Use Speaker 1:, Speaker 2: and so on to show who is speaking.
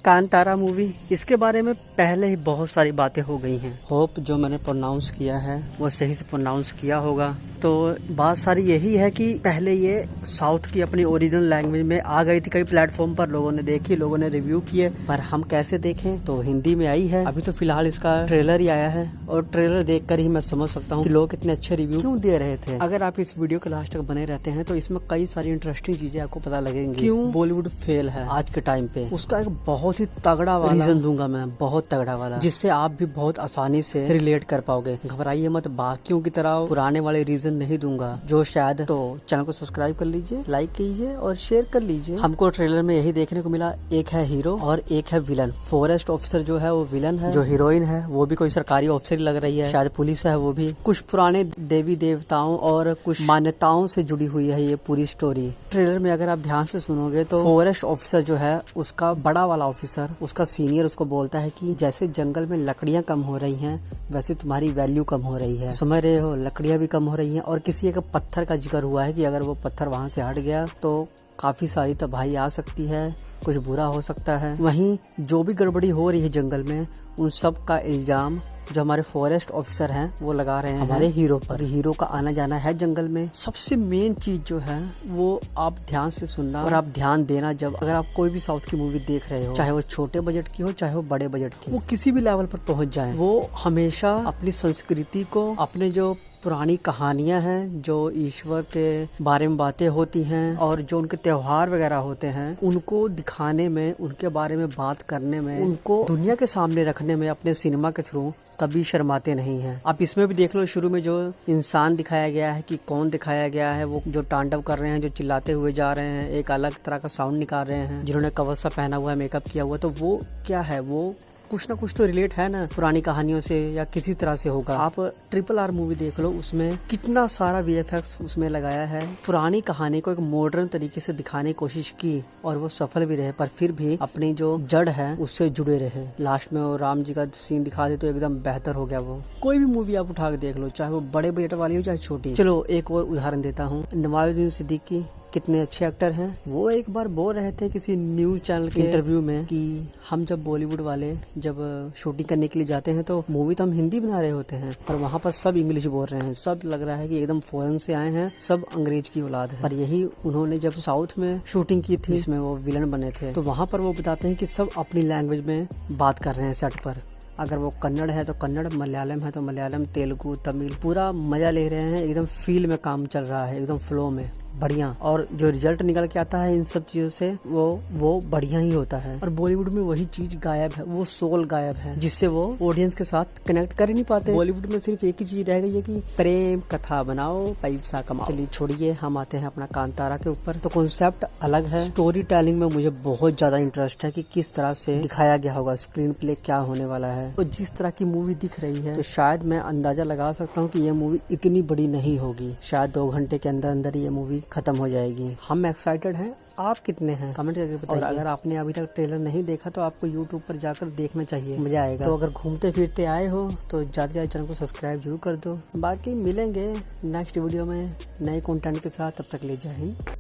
Speaker 1: Kantara movie, इसके बारे में पहले ही बहुत सारी बातें हो गई हैं। होप जो मैंने प्रोनाउंस किया है वो सही से प्रोनाउंस किया होगा। तो बात सारी यही है कि पहले ये साउथ की अपनी ओरिजिनल लैंग्वेज में आ गई थी, कई प्लेटफॉर्म पर लोगों ने देखी, लोगों ने रिव्यू किए, पर हम कैसे देखें, तो हिंदी में आई है। अभी तो फिलहाल इसका ट्रेलर ही आया है और ट्रेलर देखकर ही मैं समझ सकता हूँ कि लोग इतने अच्छे रिव्यू क्यों दे रहे थे। अगर आप इस वीडियो के लास्ट तक बने रहते हैं तो इसमें कई सारी इंटरेस्टिंग चीजें आपको पता लगेंगी। क्यों बॉलीवुड फेल है आज के टाइम पे, उसका एक बहुत ही तगड़ा वाला रीजन दूंगा मैं, बहुत तगड़ा वाला, जिससे आप भी बहुत आसानी से रिलेट कर पाओगे। घबराइए मत, बाकियों की तरह पुराने वाले रीजन नहीं दूंगा जो शायद। तो चैनल को सब्सक्राइब कर लीजिए, लाइक कीजिए और शेयर कर लीजिए। हमको ट्रेलर में यही देखने को मिला, एक है हीरो और एक है विलन। फॉरेस्ट ऑफिसर जो है वो विलन है, जो हीरोइन है वो भी कोई सरकारी ऑफिसर लग रही है, शायद पुलिस है वो भी। कुछ पुराने देवी देवताओं और कुछ मान्यताओं से जुड़ी हुई है ये पूरी स्टोरी। ट्रेलर में अगर आप ध्यान से सुनोगे तो फॉरेस्ट ऑफिसर जो है उसका बड़ा वाला ऑफिसर, उसका सीनियर उसको बोलता है कि जैसे जंगल में लकड़ियां कम हो रही हैं वैसे तुम्हारी वैल्यू कम हो रही है। समझ रहे हो, लकड़ियां भी कम हो रही हैं। और किसी एक पत्थर का जिक्र हुआ है कि अगर वो पत्थर वहां से हट गया तो काफी सारी तबाही आ सकती है, कुछ बुरा हो सकता है। वहीं जो भी गड़बड़ी हो रही है जंगल में, उन सब का इल्जाम जो हमारे फॉरेस्ट ऑफिसर हैं वो लगा रहे हैं हमारे हीरो पर। हीरो का आना जाना है जंगल में। सबसे मेन चीज जो है वो आप ध्यान से सुनना और आप ध्यान देना, जब अगर आप कोई भी साउथ की मूवी देख रहे हो, चाहे वो छोटे बजट की हो चाहे वो बड़े बजट की, वो किसी भी लेवल पर पहुंच जाए, वो हमेशा अपनी संस्कृति को, अपने जो पुरानी कहानियां हैं, जो ईश्वर के बारे में बातें होती हैं और जो उनके त्योहार वगैरह होते हैं, उनको दिखाने में, उनके बारे में बात करने में, उनको दुनिया के सामने रखने में अपने सिनेमा के थ्रू कभी शर्माते नहीं हैं। आप इसमें भी देख लो, शुरू में जो इंसान दिखाया गया है कि कौन दिखाया गया है, वो जो तांडव कर रहे हैं, जो चिल्लाते हुए जा रहे हैं, एक अलग तरह का साउंड निकाल रहे हैं, जिन्होंने कवर सा पहना हुआ है, मेकअप किया हुआ, तो वो क्या है, वो कुछ ना कुछ तो रिलेट है ना पुरानी कहानियों से या किसी तरह से होगा। आप RRR मूवी देख लो, उसमें कितना सारा VFX उसमें लगाया है। पुरानी कहानी को एक मॉडर्न तरीके से दिखाने की कोशिश की और वो सफल भी रहे, पर फिर भी अपनी जो जड़ है उससे जुड़े रहे। लास्ट में वो राम जी का सीन दिखा दे तो एकदम बेहतर हो गया। वो कोई भी मूवी आप उठा के देख लो, चाहे वो बड़े बजट वाली हो चाहे छोटी। चलो एक और उदाहरण देता हूँ, नवाजुद्दीन सिद्दीकी कितने अच्छे एक्टर हैं। वो एक बार बोल रहे थे किसी न्यूज चैनल के इंटरव्यू में कि हम जब बॉलीवुड वाले जब शूटिंग करने के लिए जाते हैं तो मूवी तो हम हिंदी बना रहे होते हैं, पर वहाँ पर सब इंग्लिश बोल रहे हैं, सब लग रहा है कि एकदम फॉरेन से आए हैं, सब अंग्रेज की औलाद है। पर यही उन्होंने जब साउथ में शूटिंग की थी जिसमें वो विलन बने थे, तो वहाँ पर वो बताते हैं कि सब अपनी लैंग्वेज में बात कर रहे हैं सेट पर। अगर वो कन्नड़ है तो कन्नड़, मलयालम है तो मलयालम, तेलुगु, तमिल, पूरा मजा ले रहे हैं। एकदम फील में काम चल रहा है, एकदम फ्लो में, बढ़िया। और जो रिजल्ट निकल के आता है इन सब चीजों से वो बढ़िया ही होता है। और बॉलीवुड में वही चीज गायब है, वो सोल गायब है, जिससे वो ऑडियंस के साथ कनेक्ट कर ही नहीं पाते। बॉलीवुड में सिर्फ एक ही चीज रह गई है कि प्रेम कथा बनाओ, पैसा कमाओ। चलिए छोड़िए, हम आते हैं अपना कांतारा के ऊपर। तो कॉन्सेप्ट अलग है, स्टोरी टेलिंग में मुझे बहुत ज्यादा इंटरेस्ट है कि किस तरह से दिखाया गया होगा, स्क्रीन प्ले क्या होने वाला है। तो जिस तरह की मूवी दिख रही है तो शायद मैं अंदाजा लगा सकता हूँ कि ये मूवी इतनी बड़ी नहीं होगी, शायद 2 घंटे के अंदर अंदर ये मूवी खत्म हो जाएगी। हम एक्साइटेड हैं, आप कितने हैं कमेंट करके बताइए। और अगर आपने अभी तक ट्रेलर नहीं देखा तो आपको YouTube पर जाकर देखना चाहिए, मजा आएगा। तो अगर घूमते फिरते आए हो तो ज्यादा से ज्यादा चैनल को सब्सक्राइब जरूर कर दो। बाकी मिलेंगे नेक्स्ट वीडियो में नए कंटेंट के साथ, तब तक ले जय हिंद।